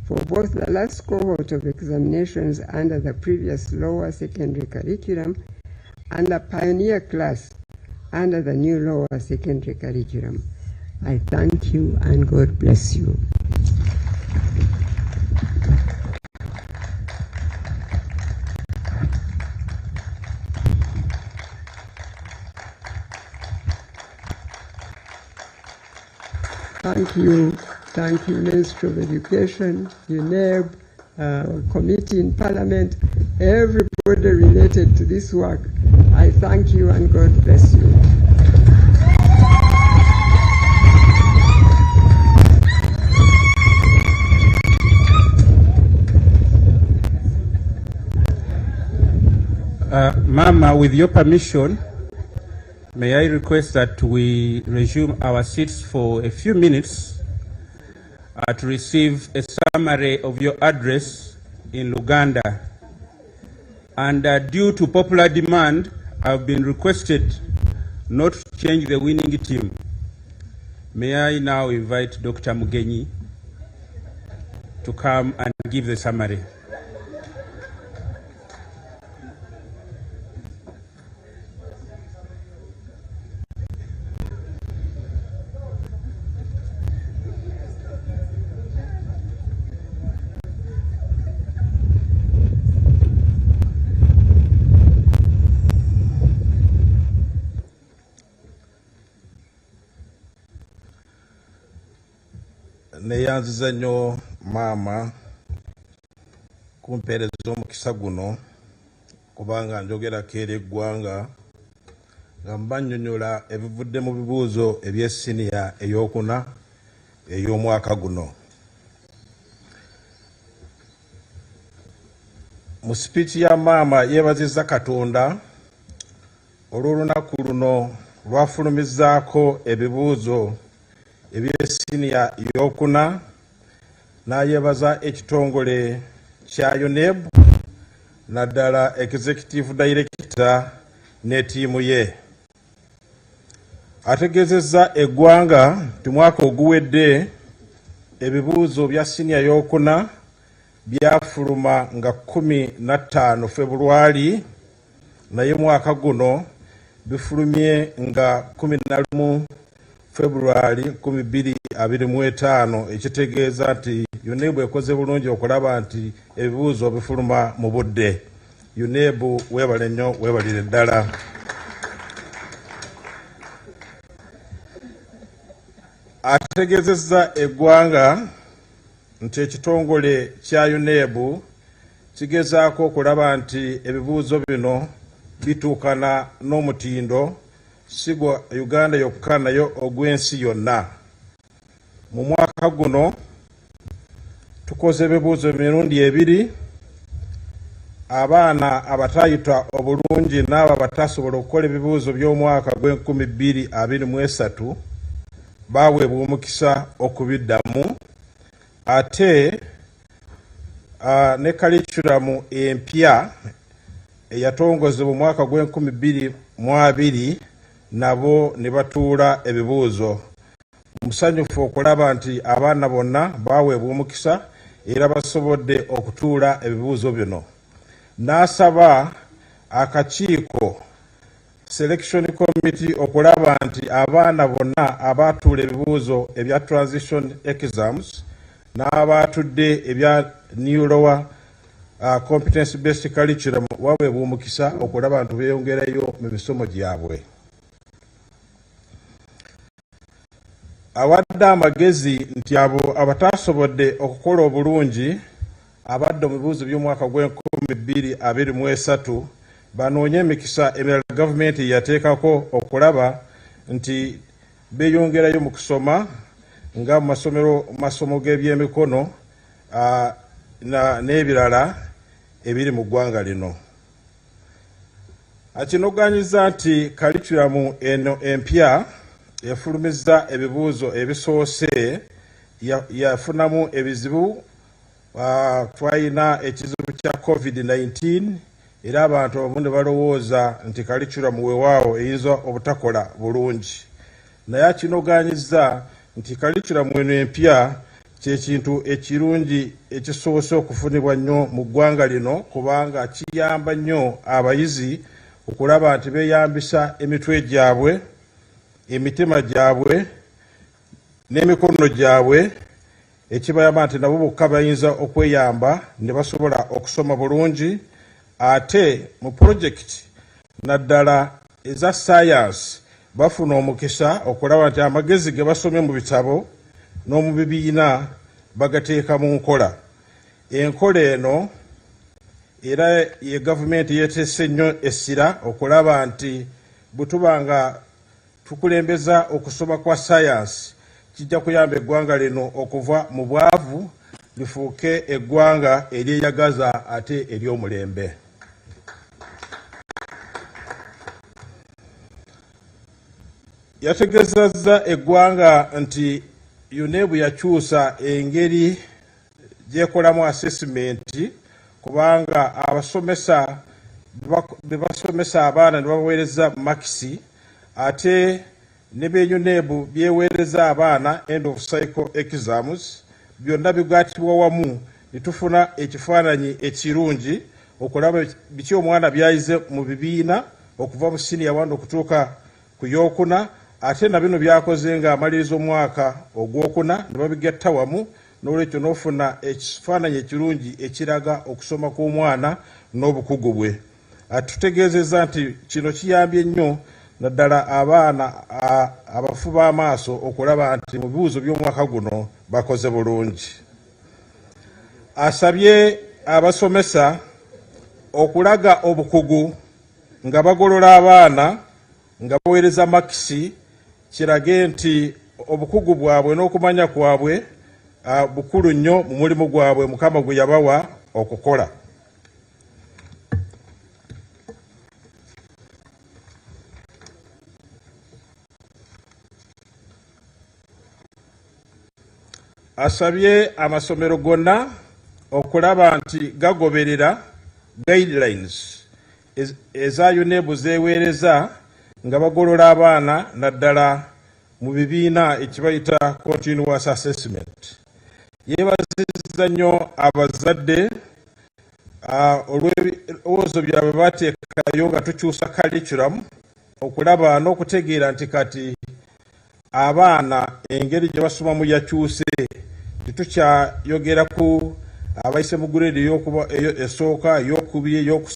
for both the last cohort of examinations under the previous lower secondary curriculum and the pioneer class under the new lower secondary curriculum. I thank you and God bless you. Thank you, Ministry of Education, UNEB, committee in Parliament, everybody related to this work. I thank you and God bless you. Mama, with your permission, may I request that we resume our seats for a few minutes to receive a summary of your address in Luganda. And due to popular demand, I've been requested not to change the winning team. May I now invite Dr. Mugenyi to come and give the summary. Neyanziza nnyo maama kumpeereza omukisa guno kubanga njogerako eri eggwanga nga mbannyonnyola ebivudde mu bibuuzo eby'essiniya ey'okuna ey'omwaka guno. Mu sipiiki ya maama yeebazizza Katonda olw'olunaku luno lwafulumizzaako ebibuuzo eby'essiniya ey'okuna, n'ayeebaza ekitongole kya UNEB naddala executive director ne ttiimu ye. Ategeezezza eggwanga nti mwaka oguwedde ebibuuzo bya siniya y'okuna byafuluma nga 15 February, naye mwaka guno bifulumye nga 11 February 2025, ekitegeeza nti UNEB ekoze bulungi okulaba nti ebibuuzo bifuluma mu budde. UNEB weebale nnyo, weebalire ddala. Ategeezezza eggwanga nti ekitongole kya UNEB kigezaako okulaba nti ebibuuzo bino bituukana n'omutindo si gwa Uganda yokka nayo ogw'ensi yonna. Mu mwaka guno tukoze ebibuuzo emirundi ebiri. Abaana abataayita obulungi n'abo abatasobola okukola ebibuuzo by'omwaka gw'2023 baaweebwa omukisa okubiddamu, ate ne kalikulamu empya eyatongozebwa mu mwaka gw'2022 nabo ne batuula ebibuuzo. Musanyufu okulaba nti abaana bonna baaweebwa omukisa era basobodde okutuula ebibuuzo bino. N'asaba akakiiko selection committee okulaba nti abaana bonna abaatuula ebibuuzo ebya transition exams n'abaatudde ebya new lower competence based curriculum baweebwa omukisa okulaba nti beeyongerayo mu misomo gyabwe. Awadde amagezi nti abo abatasobodde okukola obulungi abadde mu bibuuzo by'omwaka gw'2023 banoonye emikisa emirala gavumenti yateekako okulaba nti beeyongerayo mu kusoma nga mu masomo g'ebyemikono n'ebirala ebiri mu ggwanga lino. Akinoganyiza nti kalikulamu eno empya efulumizza ebibuuzo ebisoose yafunamu ebizibu. Twalina ekizibu kya COVID-19 era abantu abamu ne balowooza nti kalikulamu weewaawo eyinza obutakola bulungi, naye akinoganyiza nti kalikulamu eno empya kyekintu ekirungi ekisoose okufunibwa nnyo mu ggwanga lino, kubanga kiyamba nnyo abayizi okulaba nti beeyambisa emitwe gyabwe, emitima gyabwe n'emikono gyabwe, ekibayamba nti nabo bokka bayinza okweyamba ne basobola okusoma bulungi. Ate mu project naddala eza science bafuna omukisa okulaba nti amagezi ge basomye mu bitabo n'omu bibiina bagateeka mu nkola. Enkola eno era ye gavumenti yeeteese nnyo essira okulaba nti bwe tuba nga tukulembeza okusoma kwa science kijja kuyamba eggwanga lino okuva mu bwavu lifuuke eggwanga eryeyagaza ate ery'omulembe. yategezezza eggwanga nti UNEB yakyusa engeri gyekolamu assessment kubanga abasomesa bebasomesa abaana ne baweereza makisi ate ne be UNEB byeweereza abaana end of cycle exams byonna bigattibwa wamu ne tufuna ekifaananyi ekirungi okulaba biki omwana byayize mu bibiina okuva mu senior 1 okutuuka ku yokuna ate na bino byakoze nga amaliriza omwaka ogwokuna ne babigatta wamu n'olwekyo n'ofuna ekifaananyi ekirungi ekiraga okusoma kw'omwana n'obukugu bwe. Tutegeezezza nti kino kiyambye nnyo naddala abaana abafu b'amaaso okulaba nti mu bibuuzo by'omwaka guno bakoze bulungi. Asabye abasomesa okulaga obukugu nga bagolola abaana nga baweereza makisi kirage nti obukugu bwabwe n'okumanya kwabwe bukulu nnyo mu mulimu gwabwe Mukama gwe yabawa okukola. Asabye amasomero gonna okulaba nti gagoberera guidelines eza UNEB zeweereza nga bagolola abaana naddala mu bibiina ekibayita continuous assessment. Yeebazizza nnyo abazadde olw'ebirowoozo byabwe bateekayo nga tukyusa curriculum okulaba n'okutegeera nti kati abaana engeri gye basomamu yakyuse tetukyayogera ku abayise mu grade esooka ey'okubiri